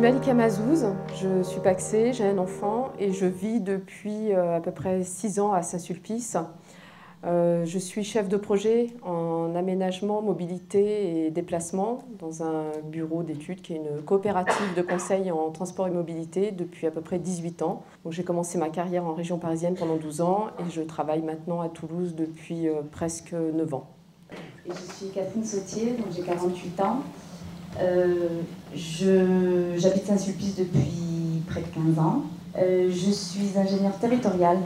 Malika Mazouz, je suis pacsée, j'ai un enfant et je vis depuis à peu près 6 ans à Saint-Sulpice. Je suis chef de projet en aménagement, mobilité et déplacement dans un bureau d'études qui est une coopérative de conseil en transport et mobilité depuis à peu près 18 ans. J'ai commencé ma carrière en région parisienne pendant 12 ans et je travaille maintenant à Toulouse depuis presque 9 ans. Et je suis Catherine Sautier, donc j'ai 48 ans. J'habite Saint-Sulpice depuis près de 15 ans. Je suis ingénieure territoriale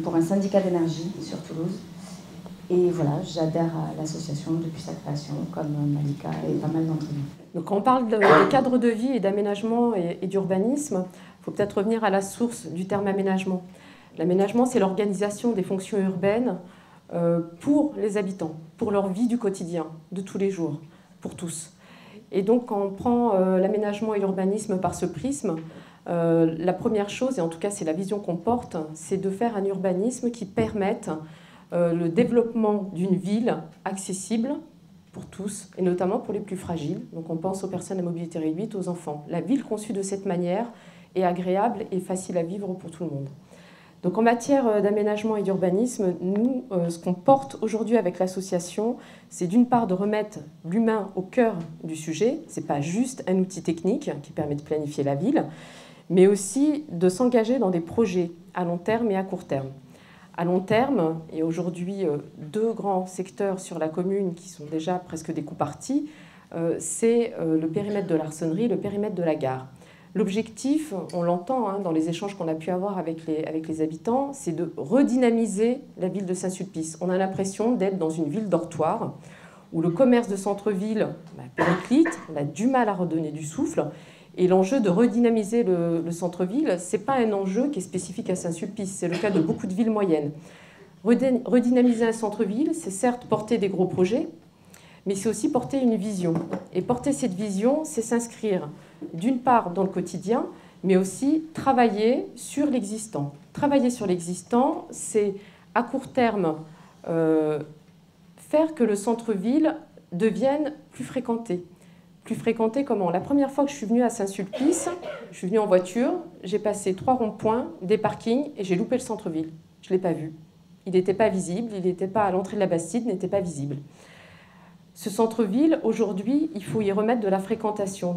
pour un syndicat d'énergie sur Toulouse. Et voilà, j'adhère à l'association depuis sa création, comme Malika et pas mal d'entre nous. Donc, quand on parle de cadre de vie et d'aménagement et d'urbanisme, il faut peut-être revenir à la source du terme aménagement. L'aménagement, c'est l'organisation des fonctions urbaines pour les habitants, pour leur vie du quotidien, de tous les jours, pour tous. Et donc, quand on prend l'aménagement et l'urbanisme par ce prisme, la première chose, et en tout cas c'est la vision qu'on porte, c'est de faire un urbanisme qui permette le développement d'une ville accessible pour tous, et notamment pour les plus fragiles. Donc on pense aux personnes à mobilité réduite, aux enfants. La ville conçue de cette manière est agréable et facile à vivre pour tout le monde. Donc en matière d'aménagement et d'urbanisme, nous, ce qu'on porte aujourd'hui avec l'association, c'est d'une part de remettre l'humain au cœur du sujet. Ce n'est pas juste un outil technique qui permet de planifier la ville, mais aussi de s'engager dans des projets à long terme et à court terme. À long terme, il y a aujourd'hui 2 grands secteurs sur la commune qui sont déjà presque des coups partis, c'est le périmètre de l'Arsennerie et le périmètre de la gare. L'objectif, on l'entend dans les échanges qu'on a pu avoir avec les habitants, c'est de redynamiser la ville de Saint-Sulpice. On a l'impression d'être dans une ville dortoir où le commerce de centre-ville périclite, on a du mal à redonner du souffle. Et l'enjeu de redynamiser le centre-ville, ce n'est pas un enjeu qui est spécifique à Saint-Sulpice, c'est le cas de beaucoup de villes moyennes. Redynamiser un centre-ville, c'est certes porter des gros projets, mais c'est aussi porter une vision. Et porter cette vision, c'est s'inscrire d'une part dans le quotidien, mais aussi travailler sur l'existant. Travailler sur l'existant, c'est à court terme faire que le centre-ville devienne plus fréquenté. Plus fréquenté comment? La première fois que je suis venue à Saint-Sulpice, je suis venue en voiture, j'ai passé 3 ronds-points, des parkings et j'ai loupé le centre-ville. Je ne l'ai pas vu. Il n'était pas visible, il n'était pas à l'entrée de la Bastide, n'était pas visible. Ce centre-ville, aujourd'hui, il faut y remettre de la fréquentation,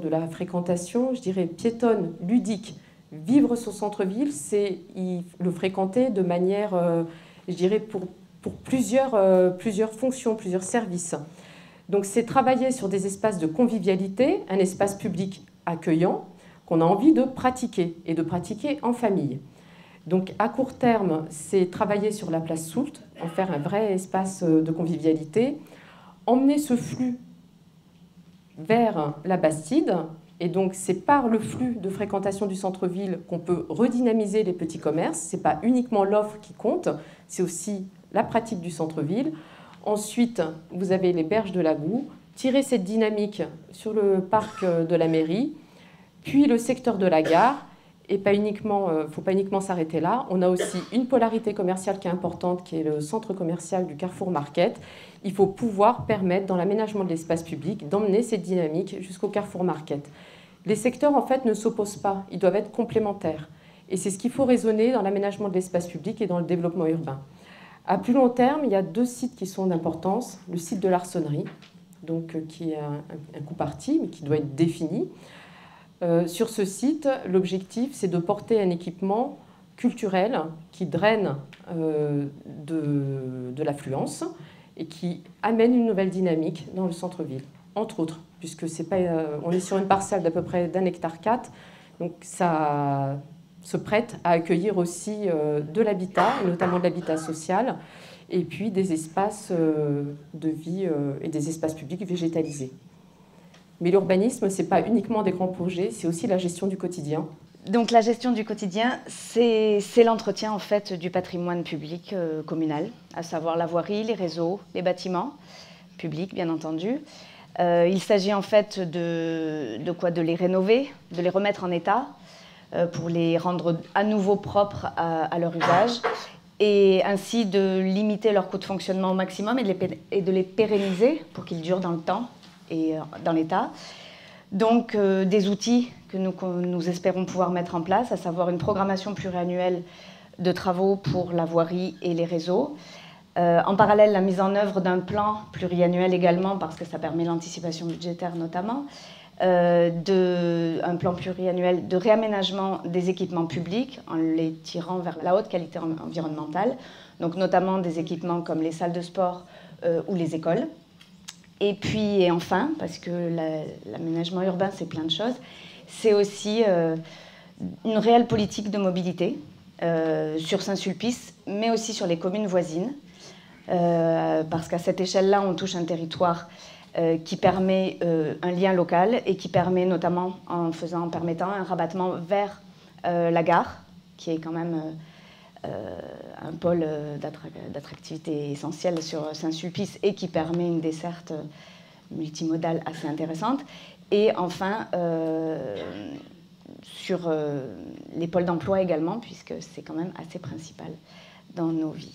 je dirais, piétonne, ludique. Vivre son centre-ville, c'est le fréquenter de manière, je dirais, pour plusieurs fonctions, plusieurs services. Donc c'est travailler sur des espaces de convivialité, un espace public accueillant qu'on a envie de pratiquer et de pratiquer en famille. Donc à court terme, c'est travailler sur la place Soult, en faire un vrai espace de convivialité, emmener ce flux vers la Bastide, et donc c'est par le flux de fréquentation du centre-ville qu'on peut redynamiser les petits commerces. Ce n'est pas uniquement l'offre qui compte, c'est aussi la pratique du centre-ville. Ensuite, vous avez les berges de la Goue, tirer cette dynamique sur le parc de la mairie, puis le secteur de la gare, et il ne faut pas uniquement s'arrêter là. On a aussi une polarité commerciale qui est importante, qui est le centre commercial du Carrefour Market. Il faut pouvoir permettre, dans l'aménagement de l'espace public, d'emmener cette dynamique jusqu'au Carrefour Market. Les secteurs, en fait, ne s'opposent pas, ils doivent être complémentaires. Et c'est ce qu'il faut raisonner dans l'aménagement de l'espace public et dans le développement urbain. À plus long terme, il y a 2 sites qui sont d'importance. Le site de l'Arsennerie, qui est un coup parti, mais qui doit être défini. Sur ce site, l'objectif, c'est de porter un équipement culturel qui draine de l'affluence et qui amène une nouvelle dynamique dans le centre-ville, entre autres, puisque on est sur une parcelle d'à peu près d'1,4 hectare, donc ça se prête à accueillir aussi de l'habitat, notamment de l'habitat social, et puis des espaces de vie et des espaces publics végétalisés. Mais l'urbanisme, ce n'est pas uniquement des grands projets, c'est aussi la gestion du quotidien. Donc la gestion du quotidien, c'est l'entretien en fait du patrimoine public communal, à savoir la voirie, les réseaux, les bâtiments publics bien entendu. Il s'agit en fait de les rénover, de les remettre en état, pour les rendre à nouveau propres à leur usage et ainsi de limiter leur coût de fonctionnement au maximum et de les pérenniser pour qu'ils durent dans le temps et dans l'état. Donc des outils que nous espérons pouvoir mettre en place, à savoir une programmation pluriannuelle de travaux pour la voirie et les réseaux. En parallèle, la mise en œuvre d'un plan pluriannuel également, parce que ça permet l'anticipation budgétaire notamment, un plan pluriannuel de réaménagement des équipements publics en les tirant vers la haute qualité environnementale, donc notamment des équipements comme les salles de sport ou les écoles. Et puis, et enfin, parce que l'aménagement urbain, c'est plein de choses, c'est aussi une réelle politique de mobilité sur Saint-Sulpice, mais aussi sur les communes voisines, parce qu'à cette échelle-là, on touche un territoire qui permet un lien local et qui permet notamment en permettant un rabattement vers la gare, qui est quand même un pôle d'attractivité essentiel sur Saint-Sulpice et qui permet une desserte multimodale assez intéressante. Et enfin, sur les pôles d'emploi également, puisque c'est quand même assez principal dans nos vies.